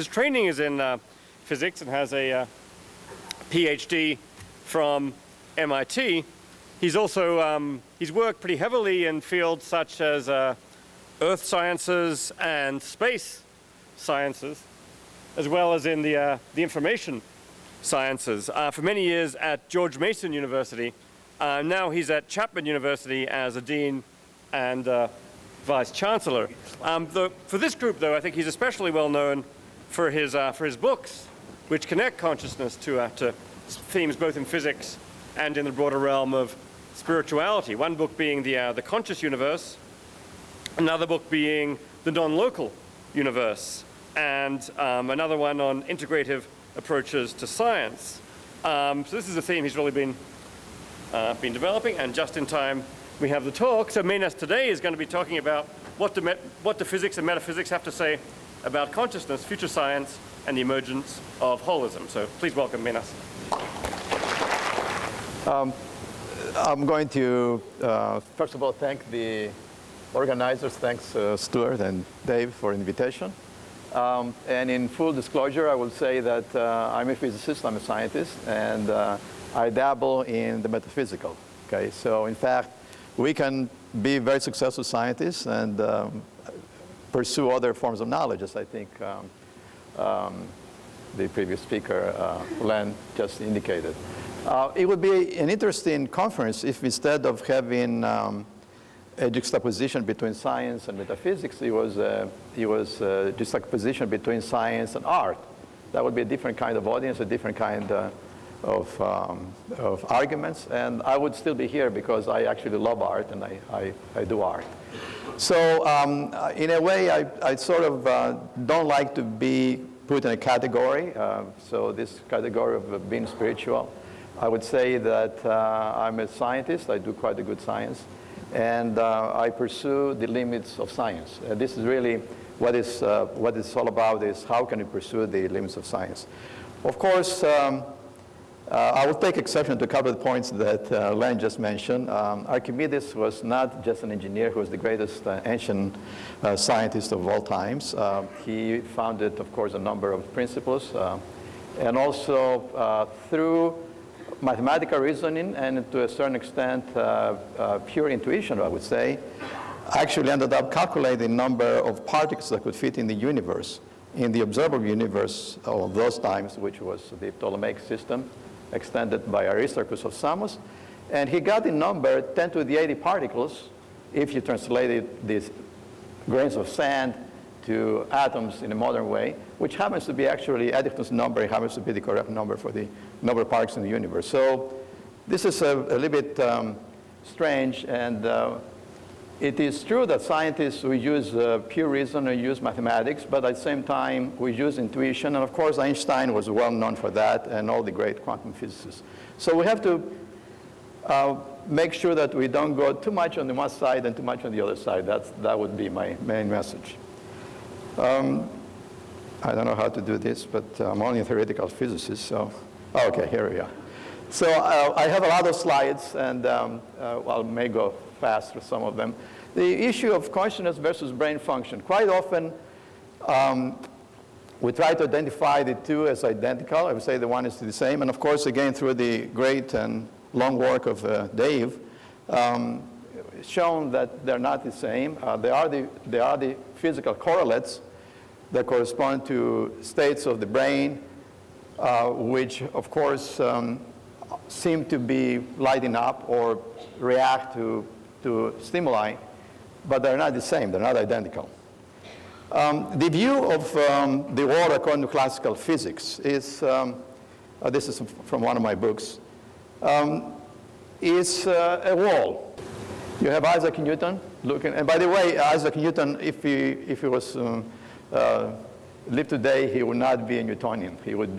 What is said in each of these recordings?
His training is in physics and has a PhD from MIT. He's also he's worked pretty heavily in fields such as earth sciences and space sciences, as well as in the information sciences. For many years at George Mason University. Now he's at Chapman University as a dean and vice chancellor. For this group, though, I think he's especially well known for his books, which connect consciousness to themes both in physics and in the broader realm of spirituality. One book being the Conscious Universe, another book being the Non-Local Universe, and another one on integrative approaches to science. So this is a theme he's really been developing, and just in time we have the talk. So Menas today is going to be talking about what the physics and metaphysics have to say about consciousness, future science, and the emergence of holism. So please welcome Menas. I'm going to, first of all, thank the organizers. Thanks, Stuart and Dave, for the invitation. And in full disclosure, I will say that I'm a physicist, I'm a scientist, and I dabble in the metaphysical. Okay, so in fact, we can be very successful scientists and pursue other forms of knowledge, as I think the previous speaker, Len, just indicated. It would be an interesting conference if instead of having a juxtaposition between science and metaphysics, it was a juxtaposition between science and art. That would be a different kind of audience, a different kind of arguments, and I would still be here because I actually love art and I do art. So in a way, I sort of don't like to be put in a category. So this category of being spiritual, I would say that I'm a scientist. I do quite a good science. And I pursue the limits of science. This is really what it's all about, is how can you pursue the limits of science. Of course, I will take exception to a couple of the points that Len just mentioned. Archimedes was not just an engineer who was the greatest ancient scientist of all times. He founded, of course, a number of principles. And also, through mathematical reasoning and to a certain extent pure intuition, I would say, actually ended up calculating the number of particles that could fit in the universe, in the observable universe of those times, which was the Ptolemaic system extended by Aristarchus of Samos. And he got the number 10 to the 80 particles if you translated these grains of sand to atoms in a modern way, which happens to be actually Eddington's number. It happens to be the correct number for the number of particles in the universe. So this is a little bit strange, and it is true that scientists, we use pure reason and use mathematics, but at the same time we use intuition, and of course Einstein was well known for that, and all the great quantum physicists. So we have to make sure that we don't go too much on the one side and too much on the other side. That would be my main message. I don't know how to do this, but I'm only a theoretical physicist, so, okay, here we are. So I have a lot of slides, and I may go fast through some of them. The issue of consciousness versus brain function. Quite often, we try to identify the two as identical. I would say the one is the same. And of course, again, through the great and long work of Dave, it's shown that they're not the same. They are the physical correlates that correspond to states of the brain, which, of course, seem to be lighting up or react to stimuli, but they're not the same. They're not identical. The view of the world according to classical physics is, this is from one of my books, is a wall. You have Isaac Newton looking, and by the way, Isaac Newton, if he was lived today, he would not be a Newtonian. He would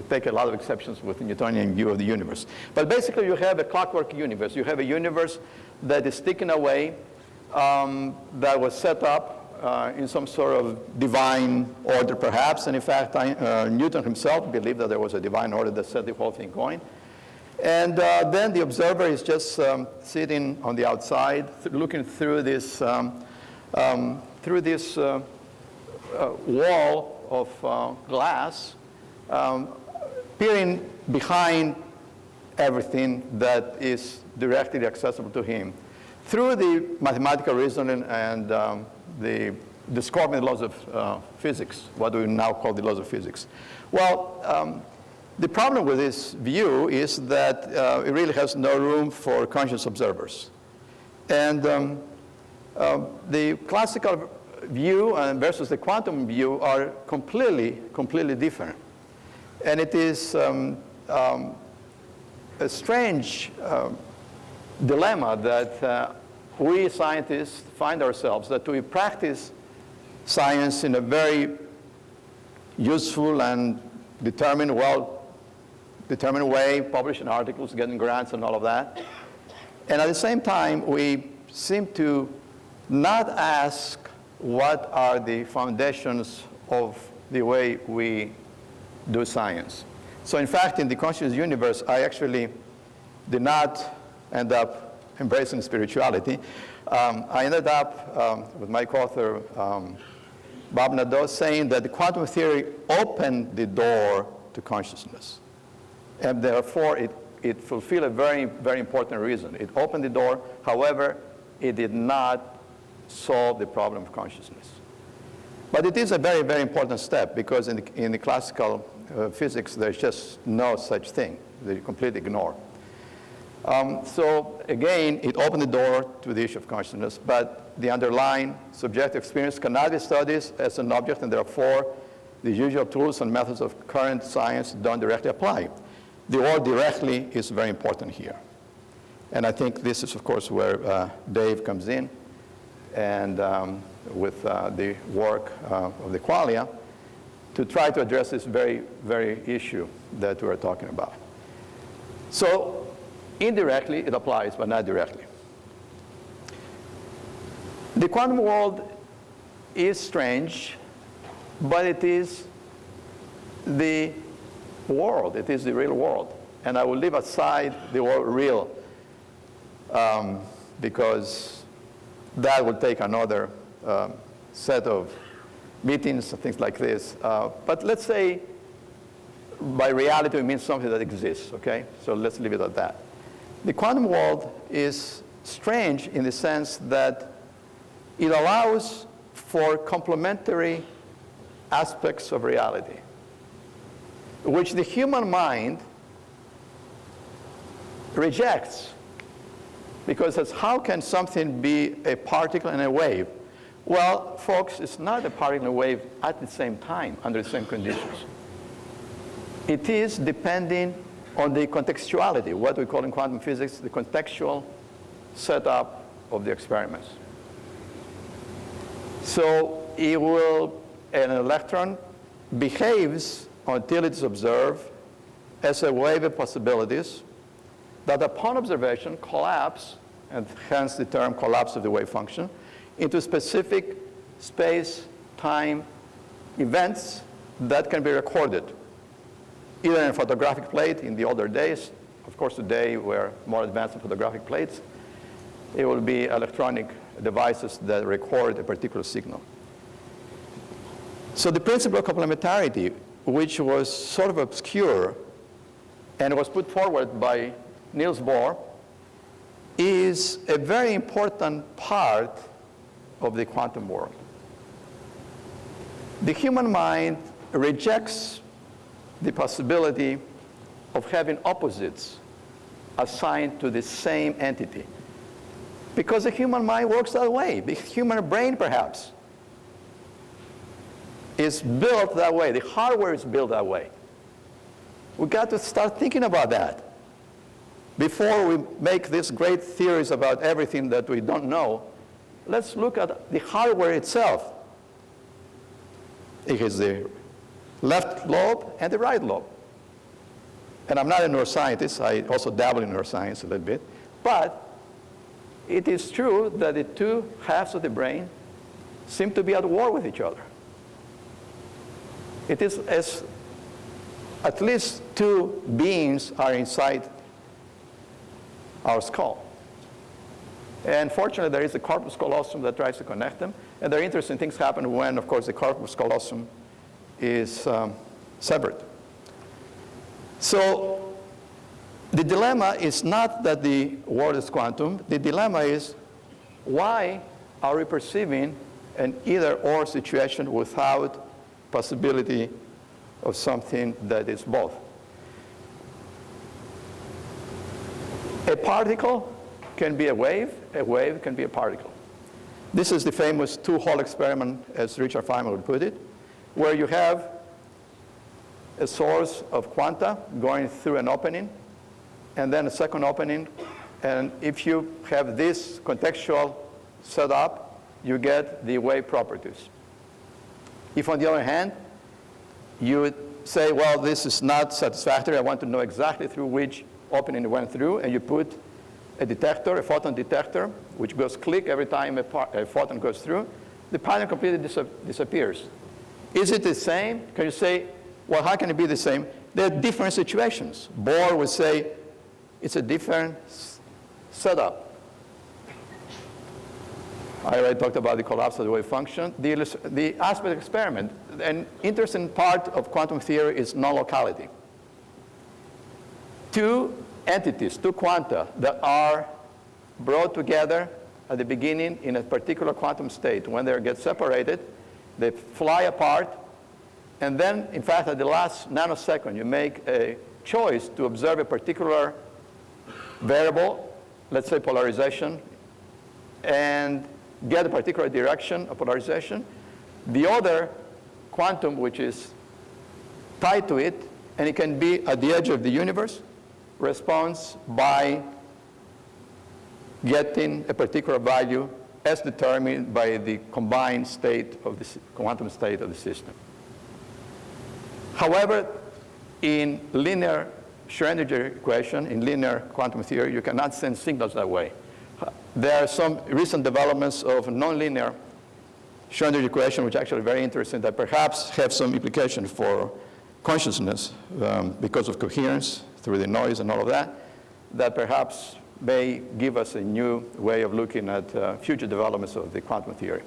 take a lot of exceptions with the Newtonian view of the universe. But basically, you have a clockwork universe. You have a universe that is ticking away, that was set up in some sort of divine order, perhaps. And in fact, Newton himself believed that there was a divine order that set the whole thing going. And then the observer is just sitting on the outside, looking through this wall glass peering behind everything that is directly accessible to him through the mathematical reasoning and the discovering the laws of physics, what we now call the laws of physics. Well, the problem with this view is that it really has no room for conscious observers. And the classical view versus the quantum view are completely different. And it is a strange dilemma that we scientists find ourselves, that we practice science in a very useful and determined way, publishing articles, getting grants and all of that. And at the same time, we seem to not ask what are the foundations of the way we do science. So in fact, in the conscious universe, I actually did not end up embracing spirituality. I ended up with my co-author, Bob Nadeau, saying that the quantum theory opened the door to consciousness. And therefore, it fulfilled a very, very important reason. It opened the door. However, it did not solve the problem of consciousness. But it is a very, very important step, because in the classical physics, there's just no such thing. They completely ignore. So again, it opened the door to the issue of consciousness, but the underlying subjective experience cannot be studied as an object, and therefore the usual tools and methods of current science don't directly apply. The word directly is very important here. And I think this is, of course, where Dave comes in, and with the work of the qualia, to try to address this very, very issue that we're talking about. So indirectly, it applies, but not directly. The quantum world is strange, but it is the world. It is the real world. And I will leave aside the word real, because that will take another set of meetings and things like this. But let's say by reality it means something that exists, okay? So let's leave it at that. The quantum world is strange in the sense that it allows for complementary aspects of reality, which the human mind rejects, because it's how can something be a particle and a wave? Well, folks, it's not a particle and a wave at the same time, under the same conditions. It is depending on the contextuality, what we call in quantum physics the contextual setup of the experiments. So an electron behaves until it's observed as a wave of possibilities that upon observation collapse, and hence the term collapse of the wave function, into specific space-time events that can be recorded, either in a photographic plate in the older days. Of course, today we're more advanced in photographic plates. It will be electronic devices that record a particular signal. So the principle of complementarity, which was sort of obscure and was put forward by Niels Bohr, is a very important part of the quantum world. The human mind rejects the possibility of having opposites assigned to the same entity, because the human mind works that way. The human brain, perhaps, is built that way. The hardware is built that way. We've got to start thinking about that before we make these great theories about everything that we don't know. Let's look at the hardware itself. It is the left lobe and the right lobe. And I'm not a neuroscientist. I also dabble in neuroscience a little bit. But it is true that the two halves of the brain seem to be at war with each other. It is as at least two beings are inside our skull. And fortunately, there is the corpus callosum that tries to connect them. And there are interesting things happen when, of course, the corpus callosum is separate. So the dilemma is not that the world is quantum. The dilemma is, why are we perceiving an either-or situation without possibility of something that is both? A particle can be a wave can be a particle. This is the famous two-hole experiment, as Richard Feynman would put it, where you have a source of quanta going through an opening, and then a second opening, and if you have this contextual set up, you get the wave properties. If, on the other hand, you would say, well, this is not satisfactory, I want to know exactly through which opening it went through, and you put a detector, a photon detector, which goes click every time a photon goes through, the pattern completely disappears. Is it the same? Can you say, well, how can it be the same? There are different situations. Bohr would say it's a different setup. I already talked about the collapse of the wave function. The aspect experiment, an interesting part of quantum theory is non-locality. Two entities, two quanta that are brought together at the beginning in a particular quantum state. When they get separated, they fly apart, and then, in fact, at the last nanosecond, you make a choice to observe a particular variable, let's say polarization, and get a particular direction of polarization. The other quantum, which is tied to it, and it can be at the edge of the universe, responds by getting a particular value as determined by the combined state of the quantum state of the system. However, in linear Schrödinger equation, in linear quantum theory, you cannot send signals that way. There are some recent developments of nonlinear Schrödinger equation, which are actually very interesting, that perhaps have some implication for consciousness because of coherence through the noise and all of that, that perhaps may give us a new way of looking at future developments of the quantum theory.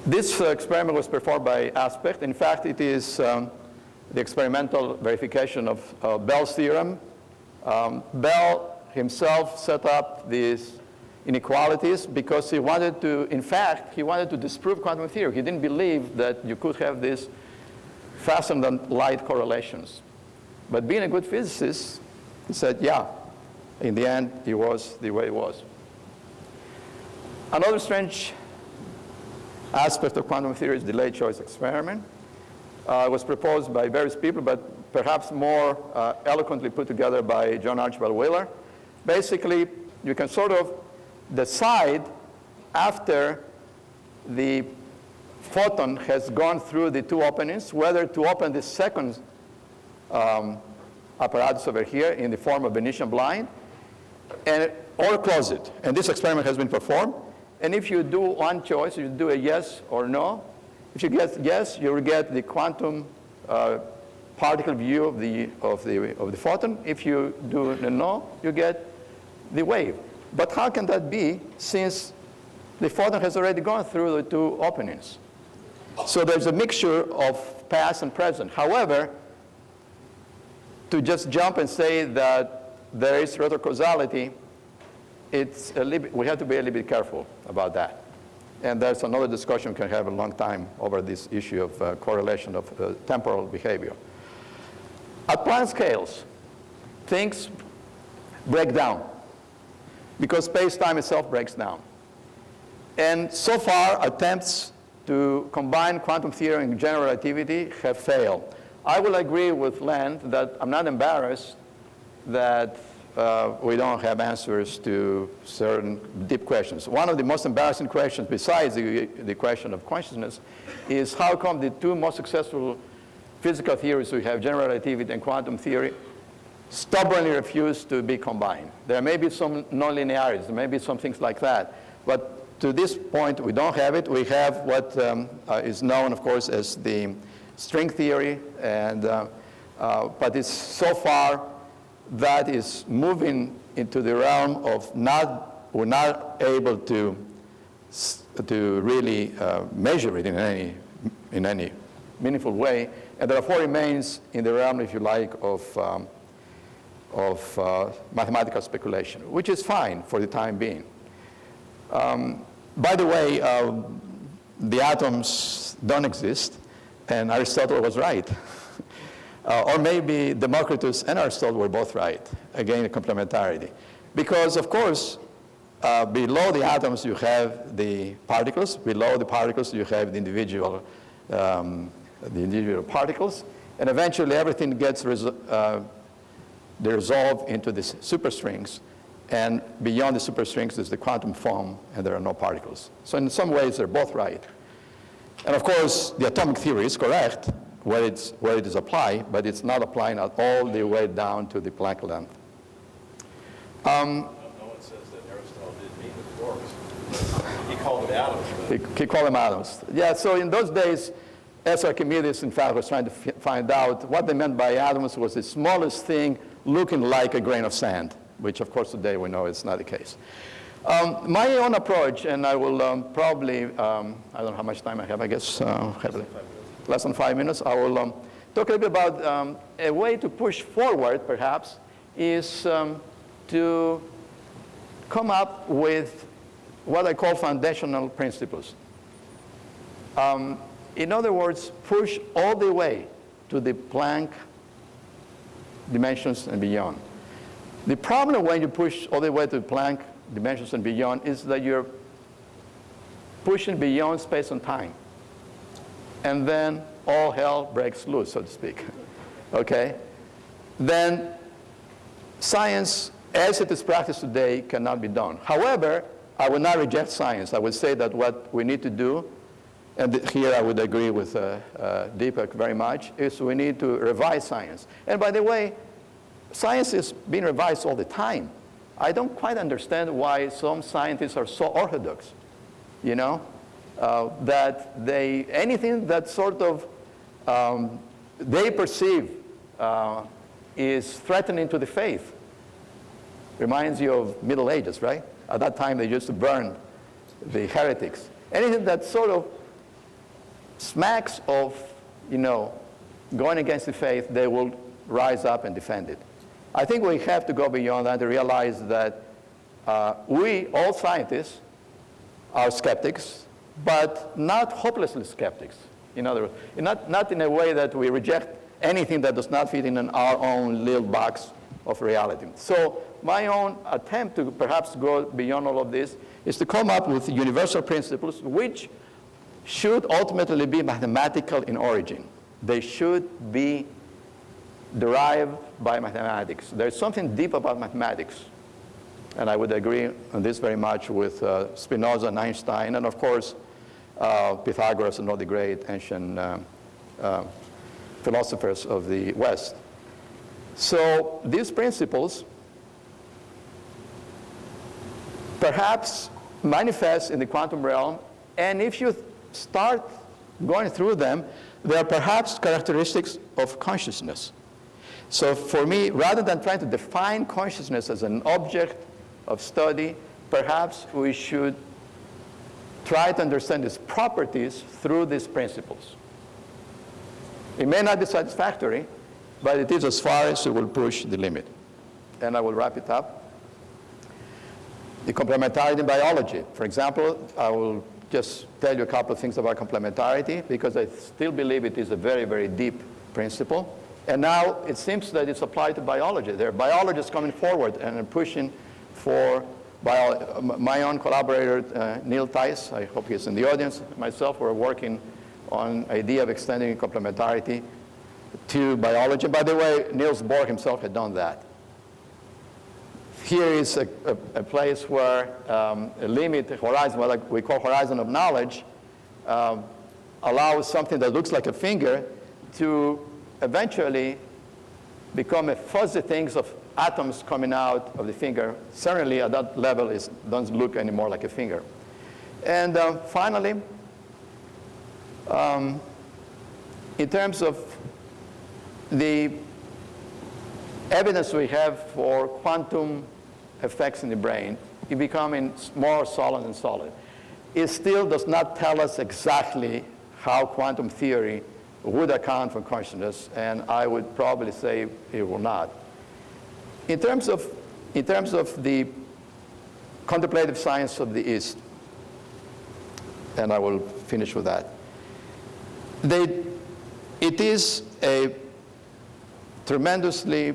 This experiment was performed by Aspect. In fact, it is the experimental verification of Bell's theorem. Bell himself set up these inequalities because he wanted to, in fact, he wanted to disprove quantum theory. He didn't believe that you could have these faster than light correlations. But being a good physicist, he said, yeah, in the end, it was the way it was. Another strange aspect of quantum theory is delayed choice experiment. It was proposed by various people, but perhaps more eloquently put together by John Archibald Wheeler. Basically, you can sort of decide after the photon has gone through the two openings whether to open the second apparatus over here in the form of Venetian blind or close it. And this experiment has been performed. And if you do one choice, you do a yes or no. If you get yes, you will get the quantum particle view of the photon. If you do a no, you get the wave. But how can that be since the photon has already gone through the two openings? So there's a mixture of past and present. However, to just jump and say that there is retrocausality, we have to be a little bit careful about that. And there's another discussion we can have a long time over this issue of correlation of temporal behavior. At Planck scales, things break down because space-time itself breaks down. And so far, attempts to combine quantum theory and general relativity have failed. I will agree with Len that I'm not embarrassed that we don't have answers to certain deep questions. One of the most embarrassing questions, besides the question of consciousness, is how come the two most successful physical theories we have, general relativity and quantum theory, stubbornly refuse to be combined. There may be some nonlinearities, there may be some things like that, but to this point we don't have it. We have what is known, of course, as the string theory, and but it's so far that is moving into the realm of we're not able to really measure it in any meaningful way, and therefore remains in the realm, if you like, of mathematical speculation, which is fine for the time being. By the way, the atoms don't exist, and Aristotle was right. Or maybe Democritus and Aristotle were both right, again, the complementarity. Because, of course, below the atoms you have the particles, below the particles you have the individual particles, and eventually everything gets resolved into these superstrings, and beyond the superstrings is the quantum foam, and there are no particles. So in some ways they're both right. And of course the atomic theory is correct where it is applied, but it's not applying at all the way down to the Planck length. No one says that Aristotle didn't mean with quarks. He called them atoms. He called them atoms. Yeah, so in those days, as Archimedes, in fact, was trying to find out what they meant by atoms was the smallest thing looking like a grain of sand, which, of course, today we know it's not the case. My own approach, and I will probably, I don't know how much time I have, I guess, less than 5 minutes. I will talk a little bit about a way to push forward, perhaps, is to come up with what I call foundational principles. In other words, push all the way to the Planck dimensions and beyond. The problem when you push all the way to the Planck dimensions and beyond is that you're pushing beyond space and time. And then all hell breaks loose, so to speak. Okay? Then science, as it is practiced today, cannot be done. However, I would not reject science. I would say that what we need to do, and here I would agree with Deepak very much, is we need to revise science. And by the way, science is being revised all the time. I don't quite understand why some scientists are so orthodox, you know, that anything that sort of they perceive is threatening to the faith. Reminds you of Middle Ages, right? At that time, they used to burn the heretics. Anything that sort of smacks of, you know, going against the faith, they will rise up and defend it. I think we have to go beyond that to realize that we, all scientists, are skeptics, but not hopelessly skeptics. In other words, not in a way that we reject anything that does not fit in our own little box of reality. So my own attempt to perhaps go beyond all of this is to come up with universal principles which should ultimately be mathematical in origin. They should be derived by mathematics. There's something deep about mathematics. And I would agree on this very much with Spinoza and Einstein, and of course, Pythagoras and all the great ancient philosophers of the West. So these principles perhaps manifest in the quantum realm, and if you start going through them, they are perhaps characteristics of consciousness. So for me, rather than trying to define consciousness as an object of study, perhaps we should try to understand its properties through these principles. It may not be satisfactory, but it is as far as it will push the limit. And I will wrap it up. The complementarity in biology. For example, I will just tell you a couple of things about complementarity, because I still believe it is a very, very deep principle. And now it seems that it's applied to biology. There are biologists coming forward and pushing for my own collaborator, Neil Tice, I hope he's in the audience, myself, we're working on the idea of extending complementarity to biology. By the way, Niels Bohr himself had done that. Here is a place where a limit, horizon, what we call horizon of knowledge, allows something that looks like a finger to eventually become a fuzzy things of atoms coming out of the finger. Certainly at that level it doesn't look anymore like a finger. And finally, in terms of the evidence we have for quantum effects in the brain, it becoming more solid and solid. It still does not tell us exactly how quantum theory would account for consciousness, and I would probably say it will not. In terms of the contemplative science of the East, and I will finish with that, it is a tremendously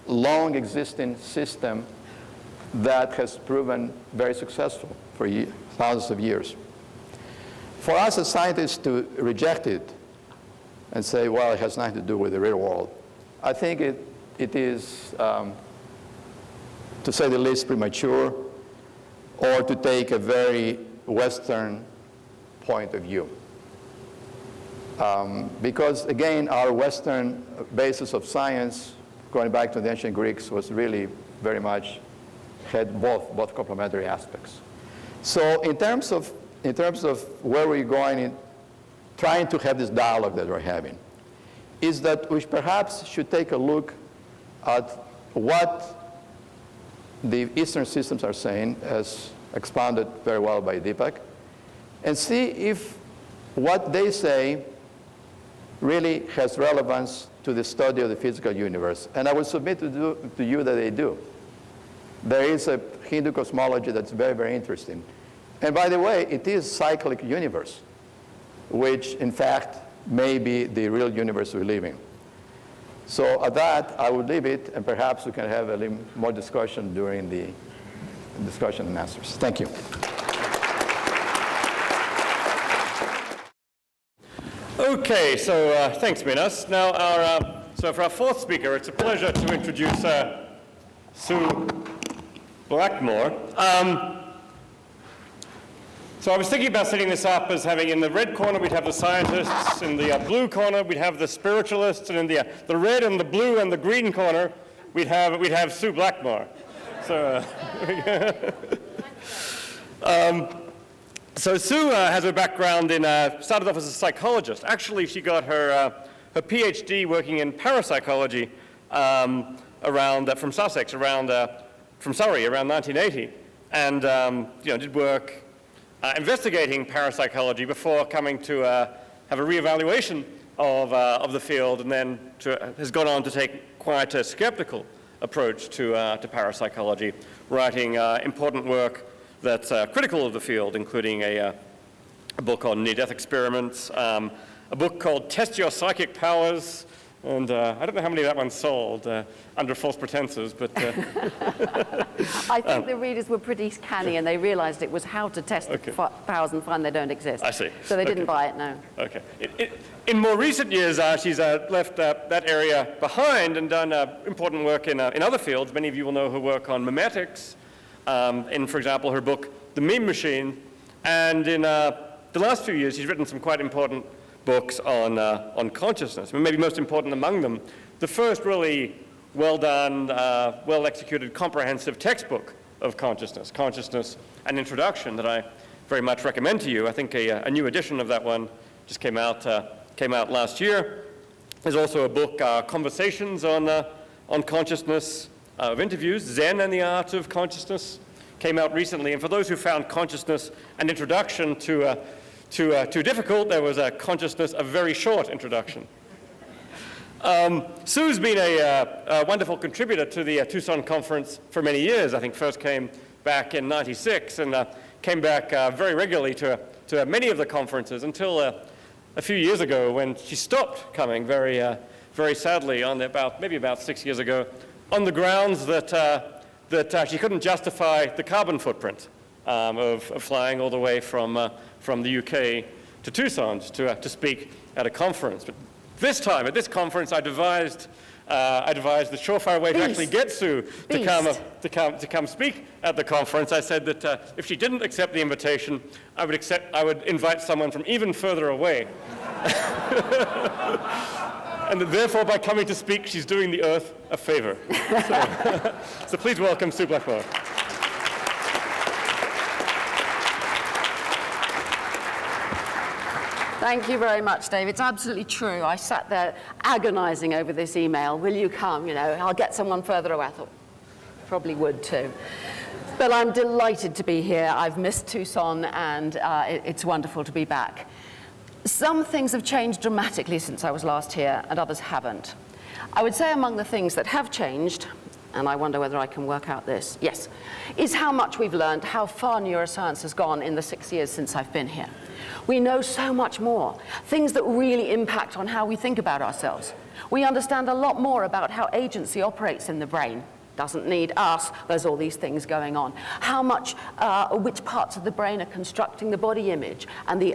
long existing system that has proven very successful for thousands of years. For us as scientists to reject it and say, well, it has nothing to do with the real world, I think it is, to say the least, premature, or to take a very Western point of view. Because, again, our Western basis of science, going back to the ancient Greeks, was really very much had both complementary aspects. So in terms of where we're going in trying to have this dialogue that we're having, is that we perhaps should take a look at what the Eastern systems are saying, as expounded very well by Deepak, and see if what they say really has relevance to the study of the physical universe. And I will submit to you that they do. There is a Hindu cosmology that's very, very interesting. And by the way, it is cyclic universe, which in fact may be the real universe we live in. So at that, I would leave it, and perhaps we can have a little more discussion during the discussion and answers. Thank you. Okay, so thanks, Menas. Now, so for our fourth speaker, it's a pleasure to introduce Sue Blackmore. So I was thinking about setting this up as having in the red corner we'd have the scientists, in the blue corner we'd have the spiritualists, and in the red and the blue and the green corner we'd have Sue Blackmore. So, so Sue has a background in started off as a psychologist. Actually, she got her PhD working in parapsychology from Sussex from Surrey around 1980, and did work investigating parapsychology before coming to have a reevaluation of the field, and then has gone on to take quite a skeptical approach to parapsychology, writing important work that's critical of the field, including a book on near-death experiments, a book called Test Your Psychic Powers, and I don't know how many of that one sold under false pretenses, but... I think the readers were pretty canny, and they realized it was how to test the powers and find they don't exist. I see. So they didn't buy it, no. Okay. In more recent years, she's left that area behind and done important work in other fields. Many of you will know her work on memetics, in, for example, her book, The Meme Machine. And in the last few years, she's written some quite important books on consciousness. Maybe most important among them, the first really well-done, well-executed, comprehensive textbook of consciousness, An Introduction, that I very much recommend to you. I think a new edition of that one just came out last year. There's also a book, Conversations on Consciousness, of interviews, Zen and the Art of Consciousness, came out recently. And for those who found consciousness an introduction too difficult, there was a consciousness, a very short introduction. Sue's been a wonderful contributor to the Tucson conference for many years. I think first came back in '96 and came back very regularly to many of the conferences until a few years ago when she stopped coming very sadly maybe about 6 years ago, on the grounds that she couldn't justify the carbon footprint of flying all the way from the UK to Tucson to speak at a conference. But this time, at this conference, I devised the surefire way to actually get Sue to come speak at the conference. I said that if she didn't accept the invitation, I would invite someone from even further away. And that therefore, by coming to speak, she's doing the Earth a favor. So please welcome Sue Blackmore. Thank you very much, Dave. It's absolutely true. I sat there agonizing over this email. Will you come? I'll get someone further away. I thought, probably would too. But I'm delighted to be here. I've missed Tucson, and it's wonderful to be back. Some things have changed dramatically since I was last here, and others haven't. I would say among the things that have changed, and I wonder whether I can work out this, yes, is how much we've learned, how far neuroscience has gone in the 6 years since I've been here. We know so much more, things that really impact on how we think about ourselves. We understand a lot more about how agency operates in the brain. Doesn't need us, there's all these things going on. How much, which parts of the brain are constructing the body image and the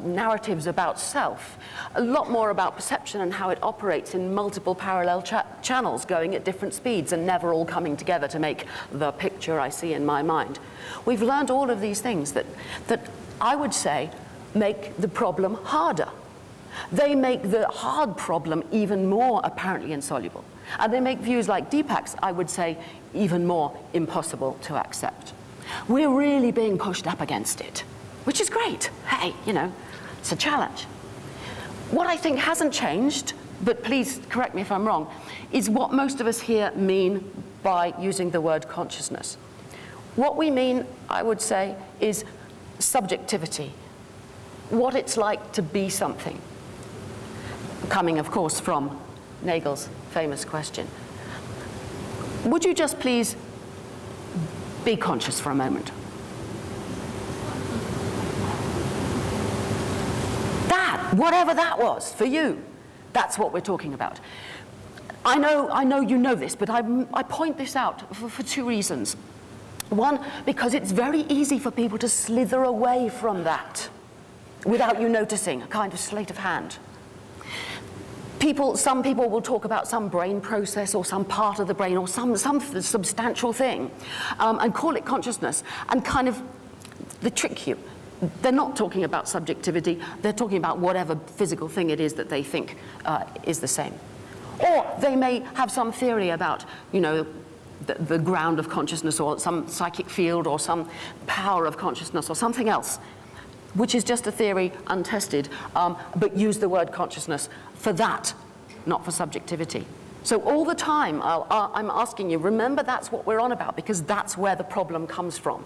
narratives about self. A lot more about perception and how it operates in multiple parallel channels going at different speeds and never all coming together to make the picture I see in my mind. We've learned all of these things that I would say make the problem harder. They make the hard problem even more apparently insoluble. And they make views like Deepak's, I would say, even more impossible to accept. We're really being pushed up against it, which is great. Hey, you know, it's a challenge. What I think hasn't changed, but please correct me if I'm wrong, is what most of us here mean by using the word consciousness. What we mean, I would say, is subjectivity. What it's like to be something. Coming, of course, from Nagel's famous question. Would you just please be conscious for a moment? That, whatever that was for you, that's what we're talking about. I know you know this, but I point this out for two reasons. One, because it's very easy for people to slither away from that without you noticing, a kind of sleight of hand. Some people will talk about some brain process or some part of the brain or some substantial thing and call it consciousness and kind of they trick you. They're not talking about subjectivity, they're talking about whatever physical thing it is that they think is the same. Or they may have some theory about, you know, the ground of consciousness or some psychic field or some power of consciousness or something else, which is just a theory untested, but use the word consciousness for that, not for subjectivity. So all the time, I'm asking you, remember that's what we're on about, because that's where the problem comes from.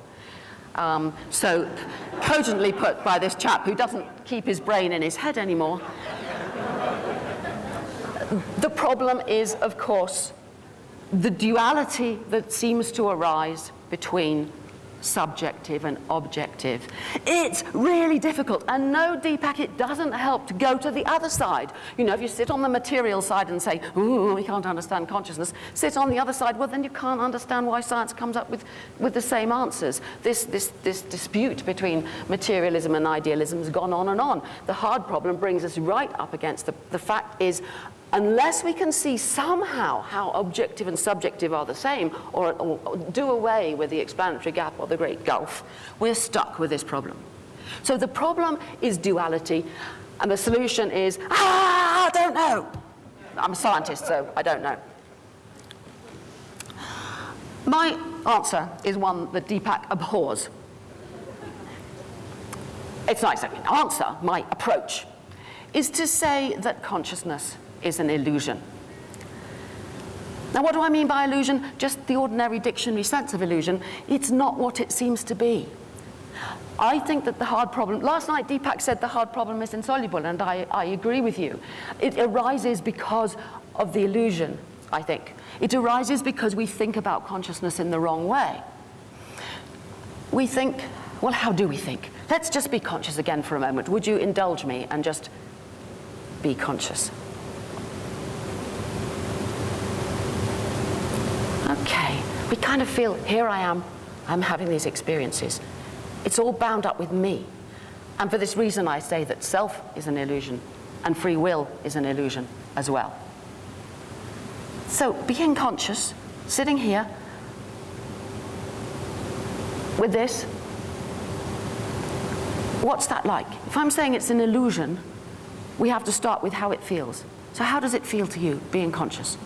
So cogently put by this chap who doesn't keep his brain in his head anymore. The problem is, of course, the duality that seems to arise between subjective and objective. It's really difficult, and no, Deepak, it doesn't help to go to the other side. You know, if you sit on the material side and say, ooh, we can't understand consciousness, sit on the other side, well, then you can't understand why science comes up with the same answers. This dispute between materialism and idealism has gone on and on. The hard problem brings us right up against the fact is, unless we can see somehow how objective and subjective are the same, or do away with the explanatory gap or the great gulf, we're stuck with this problem. So the problem is duality, and the solution is, I don't know. I'm a scientist, so I don't know. My answer is one that Deepak abhors. It's not exactly an answer. My approach is to say that consciousness is an illusion. Now, what do I mean by illusion? Just the ordinary dictionary sense of illusion. It's not what it seems to be. I think that the hard problem, last night Deepak said the hard problem is insoluble, and I agree with you. It arises because of the illusion, I think. It arises because we think about consciousness in the wrong way. We think, well, how do we think? Let's just be conscious again for a moment. Would you indulge me and just be conscious? Okay, we kind of feel, here I am, I'm having these experiences. It's all bound up with me. And for this reason, I say that self is an illusion, and free will is an illusion as well. So being conscious, sitting here with this, what's that like? If I'm saying it's an illusion, we have to start with how it feels. So how does it feel to you, being conscious?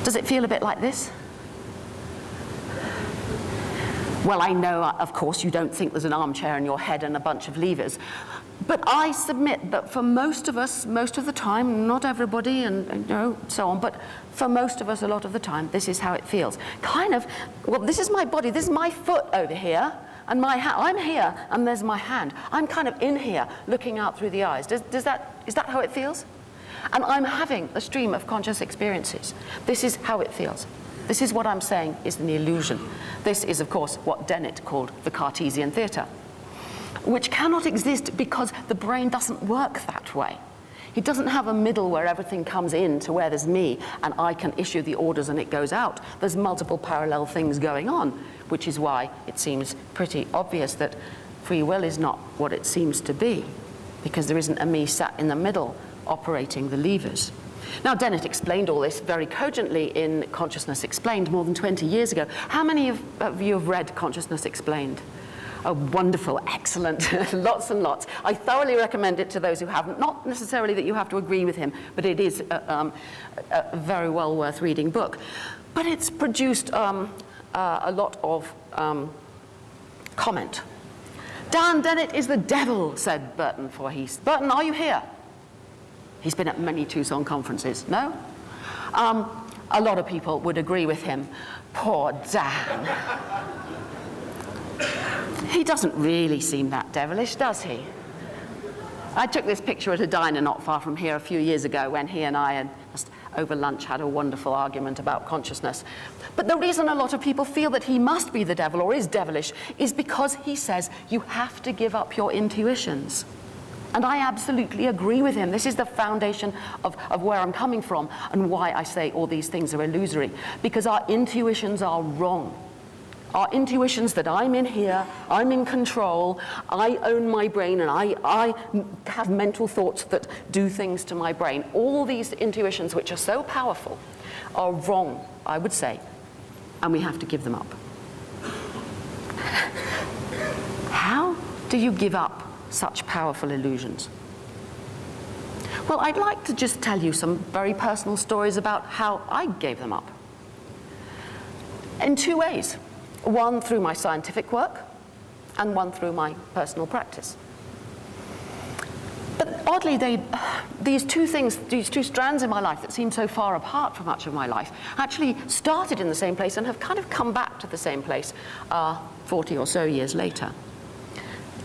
Does it feel a bit like this? Well, I know, of course, you don't think there's an armchair in your head and a bunch of levers. But I submit that for most of us, most of the time, not everybody and you know, so on, but for most of us, a lot of the time, this is how it feels. Kind of, well, this is my body, this is my foot over here. and my hand, I'm here, and there's my hand. I'm kind of in here, looking out through the eyes. Is that how it feels? And I'm having a stream of conscious experiences. This is how it feels. This is what I'm saying is an illusion. This is, of course, what Dennett called the Cartesian theatre, which cannot exist because the brain doesn't work that way. It doesn't have a middle where everything comes in to where there's me and I can issue the orders and it goes out. There's multiple parallel things going on, which is why it seems pretty obvious that free will is not what it seems to be, because there isn't a me sat in the middle operating the levers. Now, Dennett explained all this very cogently in Consciousness Explained more than 20 years ago. How many of you have read Consciousness Explained? Oh, wonderful, excellent, lots and lots. I thoroughly recommend it to those who haven't. Not necessarily that you have to agree with him, but it is a very well worth reading book. But it's produced a lot of comment. Dan Dennett is the devil, said Burton Voorhees. Burton, are you here? He's been at many Tucson conferences, no? A lot of people would agree with him. Poor Dan. He doesn't really seem that devilish, does he? I took this picture at a diner not far from here a few years ago when he and I had just over lunch had a wonderful argument about consciousness. But the reason a lot of people feel that he must be the devil or is devilish is because he says you have to give up your intuitions. And I absolutely agree with him. This is the foundation of where I'm coming from and why I say all these things are illusory. Because our intuitions are wrong. Our intuitions that I'm in here, I'm in control, I own my brain, and I have mental thoughts that do things to my brain. All these intuitions, which are so powerful, are wrong, I would say, and we have to give them up. How do you give up such powerful illusions? Well, I'd like to just tell you some very personal stories about how I gave them up. In two ways. One through my scientific work, and one through my personal practice. But oddly, these two strands in my life that seem so far apart for much of my life, actually started in the same place and have kind of come back to the same place 40 or so years later.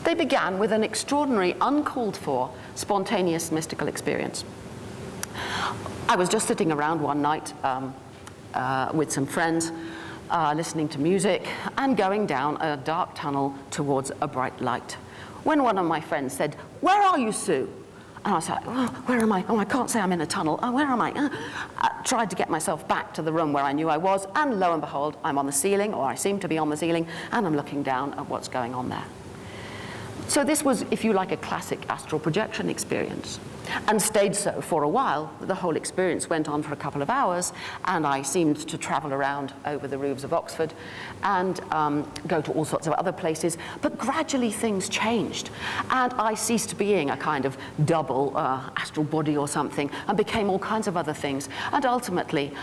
They began with an extraordinary, uncalled for, spontaneous mystical experience. I was just sitting around one night with some friends, listening to music and going down a dark tunnel towards a bright light, when one of my friends said, "Where are you, Sue?" And I was like, "Oh, where am I? Oh, I can't say I'm in a tunnel. Oh, where am I?" I tried to get myself back to the room where I knew I was, and lo and behold, I'm on the ceiling, or I seem to be on the ceiling, and I'm looking down at what's going on there. So this was, if you like, a classic astral projection experience, and stayed so for a while. The whole experience went on for a couple of hours, and I seemed to travel around over the roofs of Oxford and go to all sorts of other places. But gradually things changed, and I ceased being a kind of double astral body or something, and became all kinds of other things, and ultimately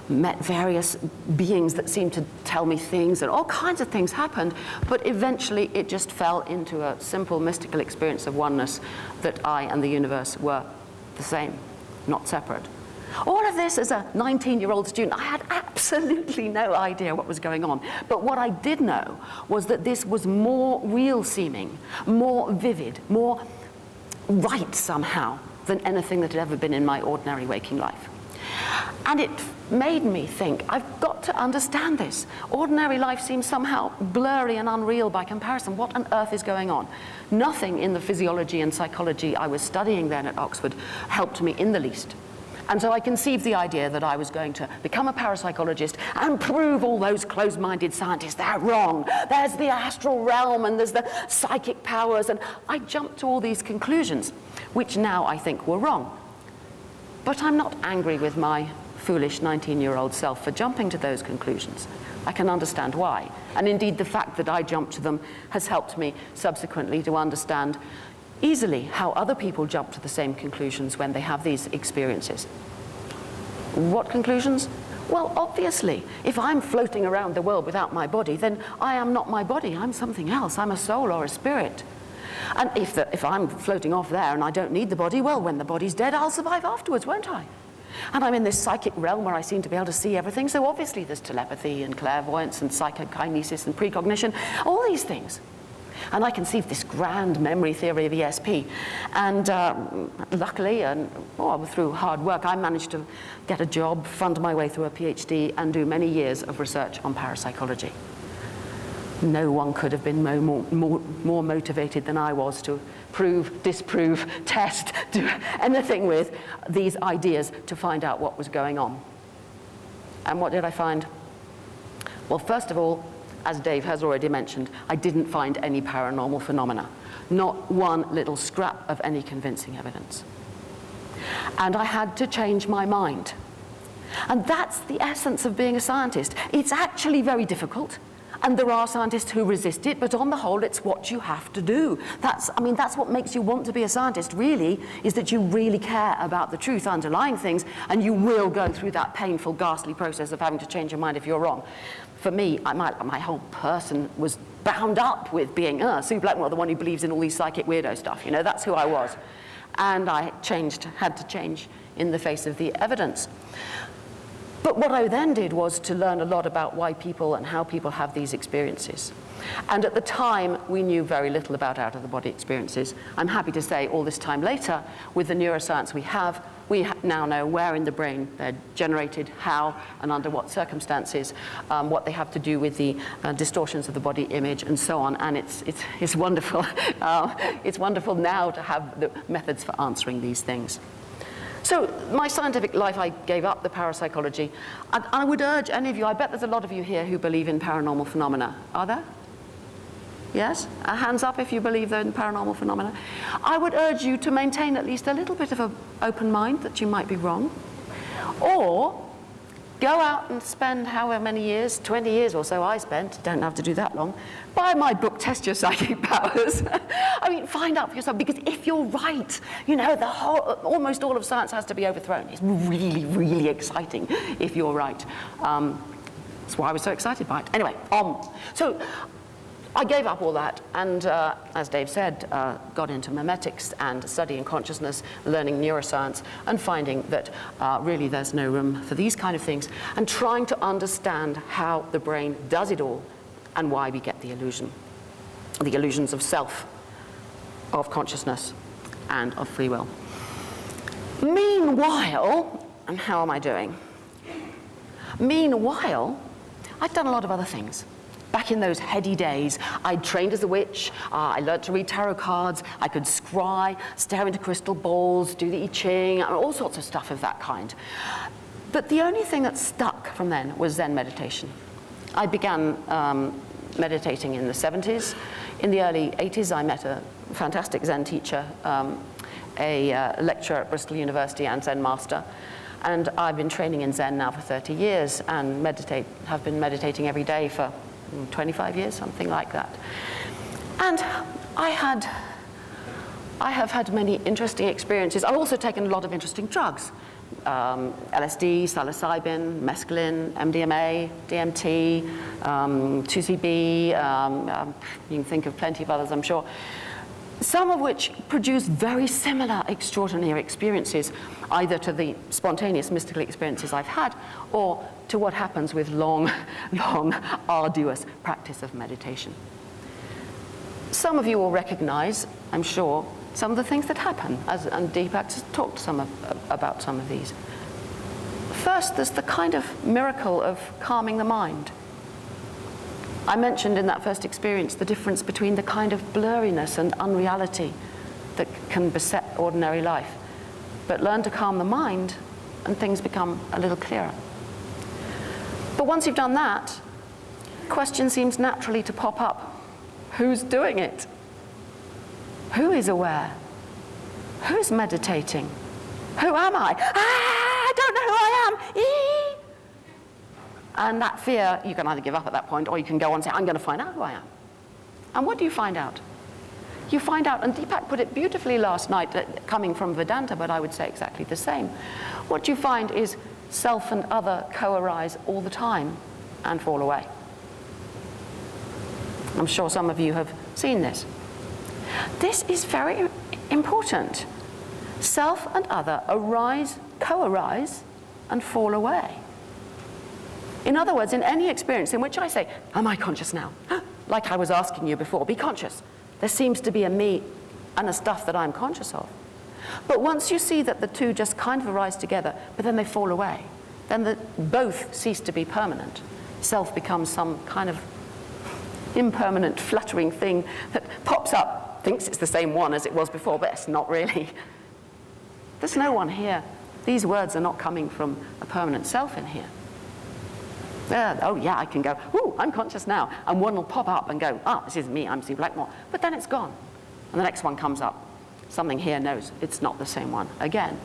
met various beings that seemed to tell me things, and all kinds of things happened, but eventually it just fell into a simple mystical experience of oneness, that I and the universe were the same, not separate. All of this as a 19-year-old student, I had absolutely no idea what was going on. But what I did know was that this was more real seeming, more vivid, more right somehow than anything that had ever been in my ordinary waking life. And it made me think, I've got to understand this. Ordinary life seems somehow blurry and unreal by comparison. What on earth is going on? Nothing in the physiology and psychology I was studying then at Oxford helped me in the least. And so I conceived the idea that I was going to become a parapsychologist and prove all those closed-minded scientists they're wrong. There's the astral realm and there's the psychic powers. And I jumped to all these conclusions, which now I think were wrong. But I'm not angry with my foolish 19-year-old self for jumping to those conclusions. I can understand why. And indeed, the fact that I jumped to them has helped me subsequently to understand easily how other people jump to the same conclusions when they have these experiences. What conclusions? Well, obviously, if I'm floating around the world without my body, then I am not my body. I'm something else. I'm a soul or a spirit. And if I'm floating off there and I don't need the body, well, when the body's dead, I'll survive afterwards, won't I? And I'm in this psychic realm where I seem to be able to see everything, so obviously there's telepathy and clairvoyance and psychokinesis and precognition, all these things. And I conceived this grand memory theory of ESP. And luckily, and through hard work, I managed to get a job, fund my way through a PhD, and do many years of research on parapsychology. No one could have been more motivated than I was to prove, disprove, test, do anything with these ideas to find out what was going on. And what did I find? Well, first of all, as Dave has already mentioned, I didn't find any paranormal phenomena, not one little scrap of any convincing evidence. And I had to change my mind. And that's the essence of being a scientist. It's actually very difficult, and there are scientists who resist it, but on the whole, it's what you have to do. That's what makes you want to be a scientist, really, is that you really care about the truth underlying things, and you will go through that painful, ghastly process of having to change your mind if you're wrong. For me, my whole person was bound up with being Sue Blackmore, the one who believes in all these psychic weirdo stuff. You know, that's who I was. And I had to change in the face of the evidence. But what I then did was to learn a lot about why people and how people have these experiences. And at the time, we knew very little about out-of-the-body experiences. I'm happy to say all this time later, with the neuroscience we now know where in the brain they're generated, how, and under what circumstances, what they have to do with the distortions of the body image, and so on. And it's wonderful. It's wonderful now to have the methods for answering these things. So my scientific life, I gave up the parapsychology. And I would urge any of you, I bet there's a lot of you here who believe in paranormal phenomena. Are there? Yes? Hands up if you believe in paranormal phenomena. I would urge you to maintain at least a little bit of an open mind that you might be wrong. Or go out and spend however many years, 20 years or so I spent, don't have to do that long, buy my book, Test Your Psychic Powers. I mean, find out for yourself, because if you're right, you know, almost all of science has to be overthrown. It's really, really exciting if you're right. That's why I was so excited by it. Anyway, so I gave up all that, and as Dave said, got into memetics and studying consciousness, learning neuroscience, and finding that really there's no room for these kind of things, and trying to understand how the brain does it all and why we get the illusions of self, of consciousness, and of free will. Meanwhile, and how am I doing? Meanwhile, I'd done a lot of other things. Back in those heady days, I'd trained as a witch, I learned to read tarot cards, I could scry, stare into crystal balls, do the I Ching, all sorts of stuff of that kind. But the only thing that stuck from then was Zen meditation. I began meditating in the 70s. In the early 80s, I met a fantastic Zen teacher, a lecturer at Bristol University and Zen master. And I've been training in Zen now for 30 years and have been meditating every day for 25 years, something like that. And I have had many interesting experiences. I've also taken a lot of interesting drugs. LSD, psilocybin, mescaline, MDMA, DMT, 2CB, you can think of plenty of others, I'm sure. Some of which produce very similar extraordinary experiences, either to the spontaneous mystical experiences I've had, or to what happens with long, arduous practice of meditation. Some of you will recognize, I'm sure, some of the things that happen, and Deepak has talked about some of these. First, there's the kind of miracle of calming the mind. I mentioned in that first experience the difference between the kind of blurriness and unreality that can beset ordinary life. But learn to calm the mind, and things become a little clearer. But once you've done that, the question seems naturally to pop up. Who's doing it? Who is aware? Who's meditating? Who am I? I don't know who I am. Eee! And that fear, you can either give up at that point, or you can go on and say, I'm going to find out who I am. And what do you find out? You find out, and Deepak put it beautifully last night, coming from Vedanta, but I would say exactly the same. What you find is self and other co-arise all the time and fall away. I'm sure some of you have seen this. This is very important. self and other arise, co-arise, and fall away. In other words, in any experience in which I say, am I conscious now? Like I was asking you before, be conscious. There seems to be a me and a stuff that I'm conscious of. But once you see that the two just kind of arise together, but then they fall away, then both cease to be permanent. Self becomes some kind of impermanent, fluttering thing that pops up, thinks it's the same one as it was before, but it's not really. There's no one here. These words are not coming from a permanent self in here. Oh yeah, I can go, ooh, I'm conscious now. And one will pop up and go, this is me, I'm Steve Blackmore. But then it's gone. And the next one comes up. Something here knows it's not the same one again.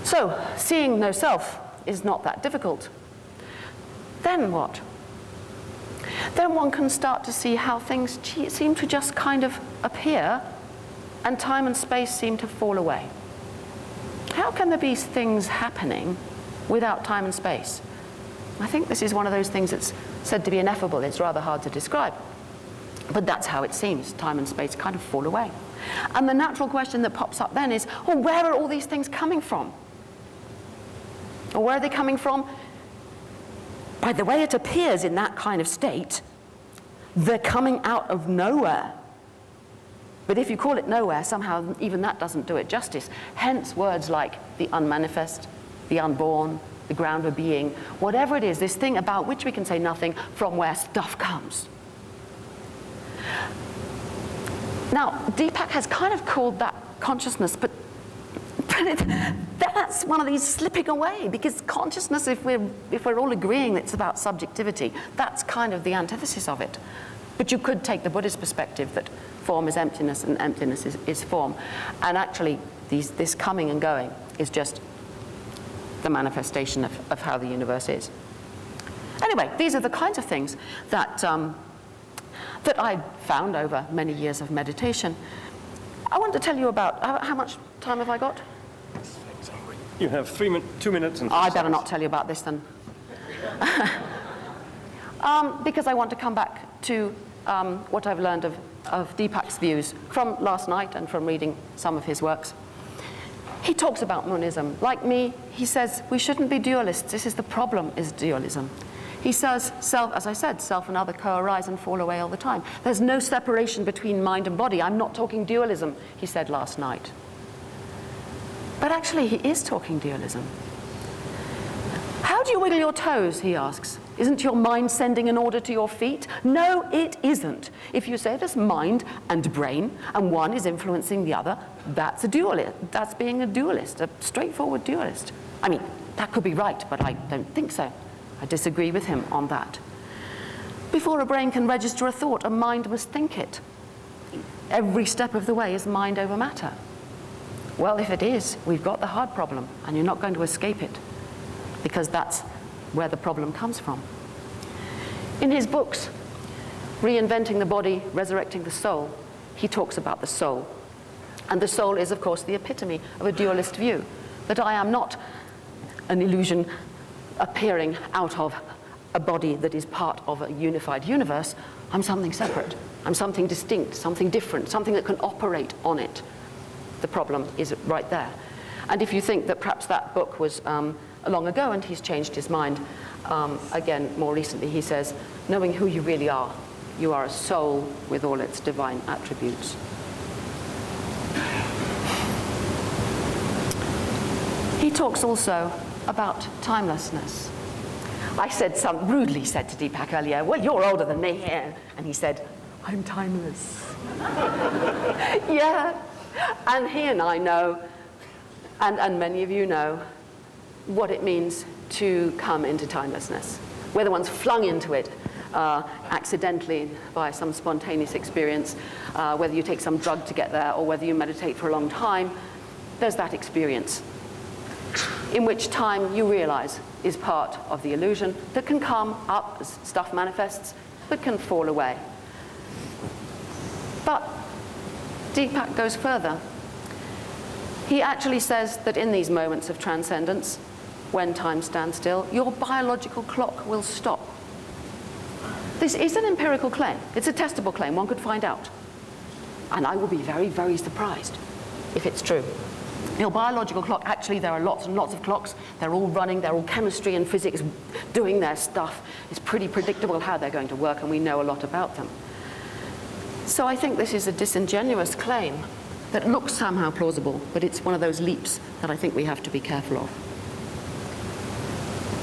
So, seeing no self is not that difficult. Then what? Then one can start to see how things seem to just kind of appear and time and space seem to fall away. How can there be things happening without time and space? I think this is one of those things that's said to be ineffable. It's rather hard to describe. But that's how it seems. Time and space kind of fall away. And the natural question that pops up then is, well, where are all these things coming from? Or where are they coming from? By the way it appears in that kind of state, they're coming out of nowhere. But if you call it nowhere, somehow even that doesn't do it justice. Hence words like the unmanifest, the unborn, the ground of being, whatever it is, this thing about which we can say nothing, from where stuff comes. Now, Deepak has kind of called that consciousness, but that's one of these slipping away, because consciousness, if we're all agreeing that it's about subjectivity, that's kind of the antithesis of it. But you could take the Buddhist perspective that form is emptiness and emptiness is form. And actually, this coming and going is just the manifestation of how the universe is. Anyway, these are the kinds of things that that I found over many years of meditation. I want to tell you about, how much time have I got? You have 2 minutes and 3 I better seconds. not tell you about this then. Because I want to come back to what I've learned of Deepak's views from last night and from reading some of his works. He talks about monism. Like me, he says we shouldn't be dualists. This is the problem, is dualism. He says self, as I said, self and other co-arise and fall away all the time. There's no separation between mind and body. I'm not talking dualism, he said last night. But actually, he is talking dualism. How do you wiggle your toes, he asks. Isn't your mind sending an order to your feet? No, it isn't. If you say there's mind and brain, and one is influencing the other, that's a dualist. That's being a dualist, a straightforward dualist. I mean, that could be right, but I don't think so. I disagree with him on that. Before a brain can register a thought, a mind must think it. Every step of the way is mind over matter. Well, if it is, we've got the hard problem, and you're not going to escape it, because that's where the problem comes from. In his books, Reinventing the Body, Resurrecting the Soul, he talks about the soul. And the soul is, of course, the epitome of a dualist view, that I am not an illusion appearing out of a body that is part of a unified universe. I'm something separate. I'm something distinct, something different, something that can operate on it. The problem is right there. And if you think that perhaps that book was long ago and he's changed his mind, again, more recently, he says, knowing who you really are, you are a soul with all its divine attributes. He talks also about timelessness. I rudely said to Deepak earlier, well, you're older than me here. And he said, I'm timeless. Yeah. And he and I know, and many of you know, what it means to come into timelessness. Whether one's flung into it accidentally by some spontaneous experience, whether you take some drug to get there, or whether you meditate for a long time, there's that experience in which time you realize is part of the illusion that can come up as stuff manifests, but can fall away. But Deepak goes further. He actually says that in these moments of transcendence, when time stands still, your biological clock will stop. This is an empirical claim. It's a testable claim. One could find out. And I will be very, very surprised if it's true. Your biological clock, actually there are lots and lots of clocks. They're all running, they're all chemistry and physics doing their stuff. It's pretty predictable how they're going to work, and we know a lot about them. So I think this is a disingenuous claim that looks somehow plausible, but it's one of those leaps that I think we have to be careful of.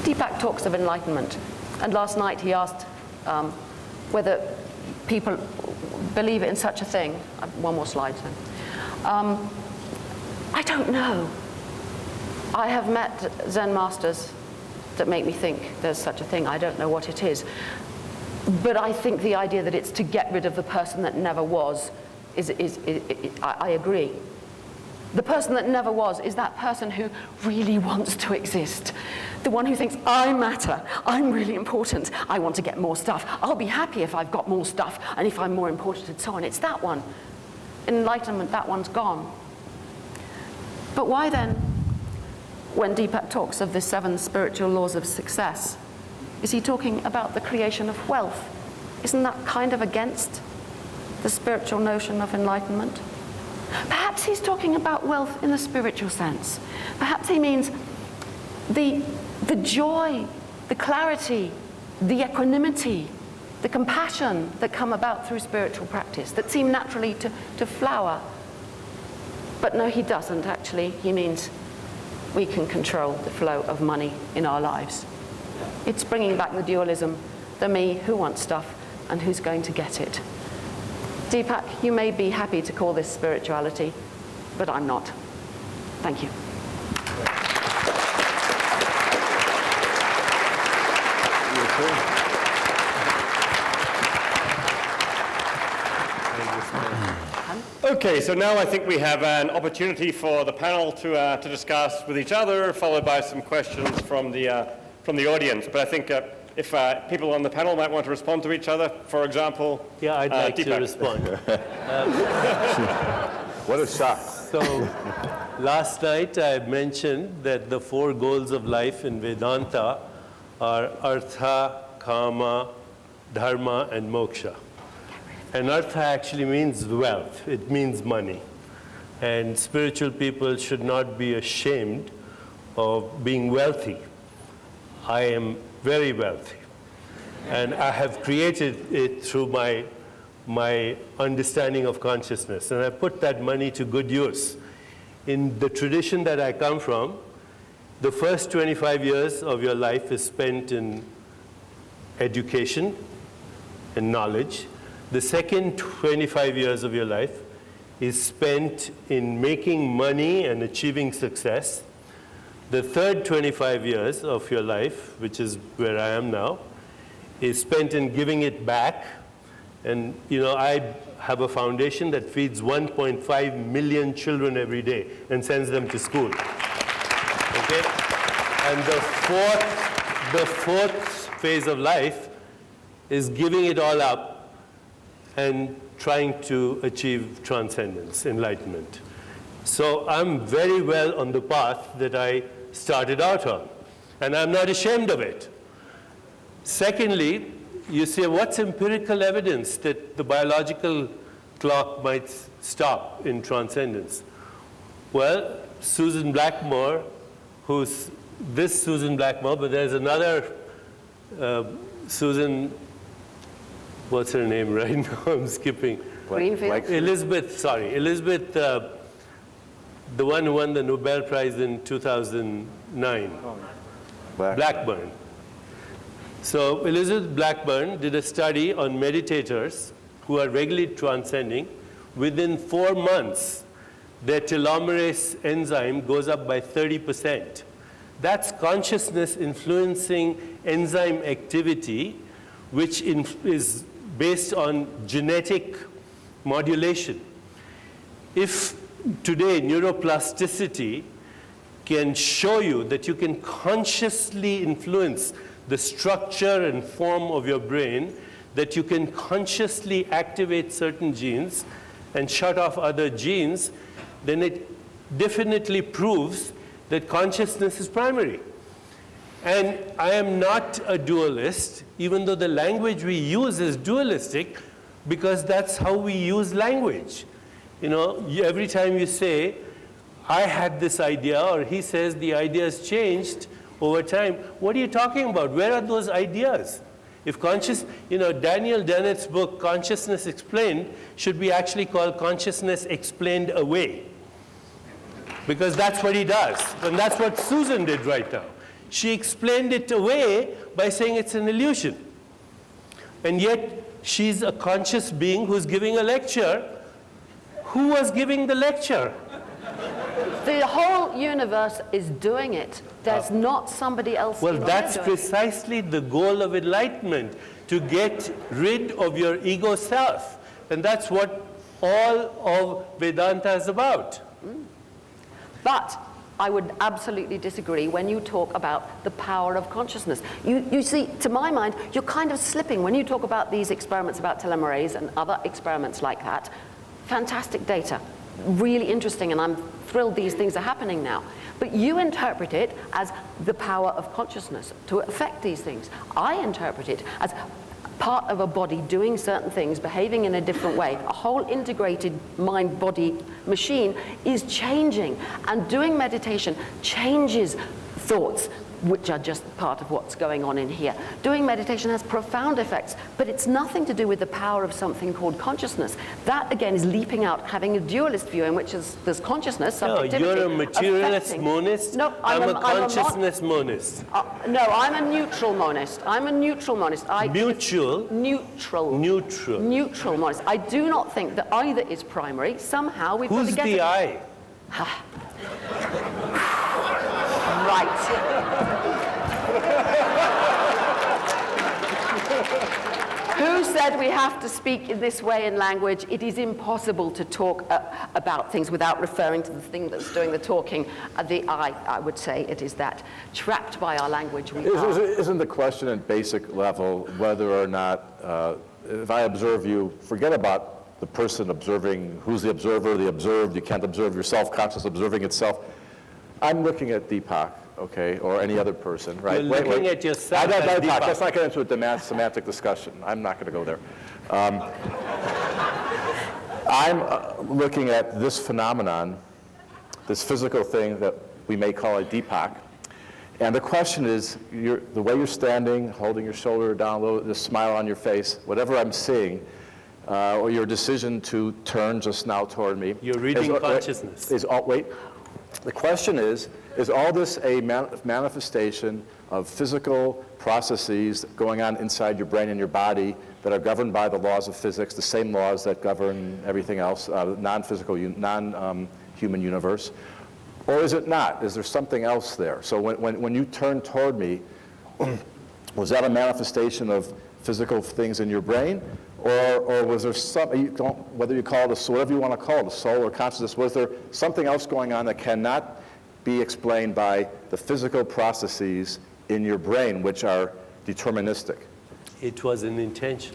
Deepak talks of enlightenment, and last night he asked whether people believe in such a thing. One more slide, so. I don't know. I have met Zen masters that make me think there's such a thing. I don't know what it is. But I think the idea that it's to get rid of the person that never was I agree. The person that never was is that person who really wants to exist. The one who thinks, I matter, I'm really important, I want to get more stuff. I'll be happy if I've got more stuff and if I'm more important and so on. It's that one. Enlightenment, that one's gone. But why then, when Deepak talks of the 7 spiritual laws of success, is he talking about the creation of wealth? Isn't that kind of against the spiritual notion of enlightenment? Perhaps he's talking about wealth in the spiritual sense. Perhaps he means the joy, the clarity, the equanimity, the compassion that come about through spiritual practice, that seem naturally to flower. But no, he doesn't actually. He means we can control the flow of money in our lives. It's bringing back the dualism, the me who wants stuff and who's going to get it. Deepak, you may be happy to call this spirituality, but I'm not. Thank you. Okay, so now I think we have an opportunity for the panel to discuss with each other, followed by some questions from the audience. But I think if people on the panel might want to respond to each other, for example. Yeah, I'd like Deepak. to respond. What a shock. So last night I mentioned that the 4 goals of life in Vedanta are artha, kama, dharma, and moksha. And artha actually means wealth. It means money. And spiritual people should not be ashamed of being wealthy. I am very wealthy. And I have created it through my understanding of consciousness. And I put that money to good use. In the tradition that I come from, the first 25 years of your life is spent in education and knowledge. The second 25 years of your life is spent in making money and achieving success. The third 25 years of your life, which is where I am now, is spent in giving it back. And I have a foundation that feeds 1.5 million children every day and sends them to school. Okay? And the fourth phase of life is giving it all up and trying to achieve transcendence, enlightenment. So I'm very well on the path that I started out on, and I'm not ashamed of it. Secondly, you say, what's empirical evidence that the biological clock might stop in transcendence? Well, Susan Blackmore, who's this Susan Blackmore, but there's another Susan, what's her name right now? I'm skipping. Greenfield? Elizabeth, the one who won the Nobel Prize in 2009. Blackburn. So Elizabeth Blackburn did a study on meditators who are regularly transcending. Within 4 months, their telomerase enzyme goes up by 30%. That's consciousness influencing enzyme activity, which is based on genetic modulation. If today neuroplasticity can show you that you can consciously influence the structure and form of your brain, that you can consciously activate certain genes and shut off other genes, then it definitely proves that consciousness is primary. And I am not a dualist, even though the language we use is dualistic, because that's how we use language. Every time you say I had this idea, or he says the idea has changed over time. What are you talking about? Where are those ideas? If Daniel Dennett's book, Consciousness Explained, should be actually called Consciousness Explained Away. Because that's what he does. And that's what Susan did right now. She explained it away by saying it's an illusion. And yet, she's a conscious being who's giving a lecture. Who was giving the lecture? The whole universe is doing it. There's not somebody else. Well, that's precisely the goal of enlightenment, to get rid of your ego self. And that's what all of Vedanta is about. But I would absolutely disagree when you talk about the power of consciousness. You see, to my mind, you're kind of slipping when you talk about these experiments about telomerase and other experiments like that. Fantastic data, really interesting, and I'm thrilled these things are happening now. But you interpret it as the power of consciousness to affect these things. I interpret it as part of a body doing certain things, behaving in a different way. A whole integrated mind-body machine is changing, and doing meditation changes thoughts, which are just part of what's going on in here. Doing meditation has profound effects, but it's nothing to do with the power of something called consciousness. That, again, is leaping out, having a dualist view in which there's consciousness, subjectivity. No, you're a materialist monist. No, I'm a consciousness monist. No, I'm a neutral monist. I'm a neutral monist. Mutual? Neutral. Neutral. Neutral monist. I do not think that either is primary. Somehow we've got to Who's get the I? Right. Who said we have to speak in this way in language? It is impossible to talk about things without referring to the thing that's doing the talking. The I would say it is that. Trapped by our language we are. Isn't the question at basic level whether or not, if I observe you, forget about the person observing, who's the observer, the observed, you can't observe yourself, conscious observing itself. I'm looking at Deepak, okay, or any other person, right? You're looking at yourself as as Deepak. Deepak. Let's not get into a semantic discussion. I'm not going to go there. I'm looking at this phenomenon, this physical thing that we may call a Deepak. And the question is, the way you're standing, holding your shoulder down low, the smile on your face, whatever I'm seeing, or your decision to turn just now toward me. You're reading consciousness. Wait. The question is all this a manifestation of physical processes going on inside your brain and your body that are governed by the laws of physics, the same laws that govern everything else, non-physical, non-human universe? Or is it not? Is there something else there? So when you turned toward me, was that a manifestation of physical things in your brain? Or was there whether you call it whatever you want to call it, a soul or consciousness, was there something else going on that cannot be explained by the physical processes in your brain, which are deterministic? It was an intention.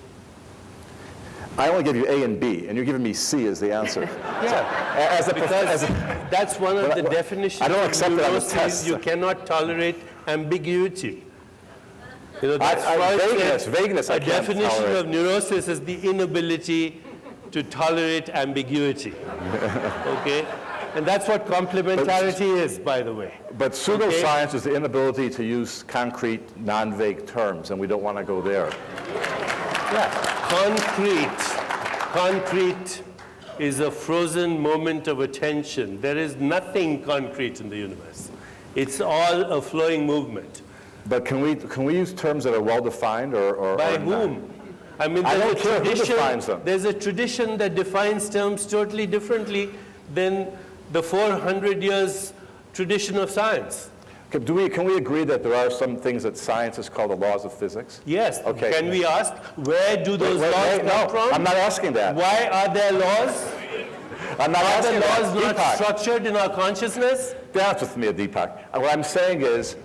I only give you A and B, and you're giving me C as the answer. Because that's one of the definitions. I don't accept that on the neurosis. test. You cannot tolerate ambiguity. That's vagueness. A definition of neurosis is the inability to tolerate ambiguity. Okay? And that's what complementarity is, by the way. But pseudoscience is the inability to use concrete, non-vague terms, and we don't want to go there. Yeah. Concrete is a frozen moment of attention. There is nothing concrete in the universe. It's all a flowing movement. But can we use terms that are well defined or by or whom? Not? I mean, I don't care who defines them. There's a tradition that defines terms totally differently than the 400 years tradition of science. Can we agree that there are some things that science is called the laws of physics? Yes. Okay. Can we ask where do those laws come from? I'm not asking that. Why are there laws? I'm not Are the asking laws that. not Deepak, structured in our consciousness? be honest with me, Deepak. What I'm saying is,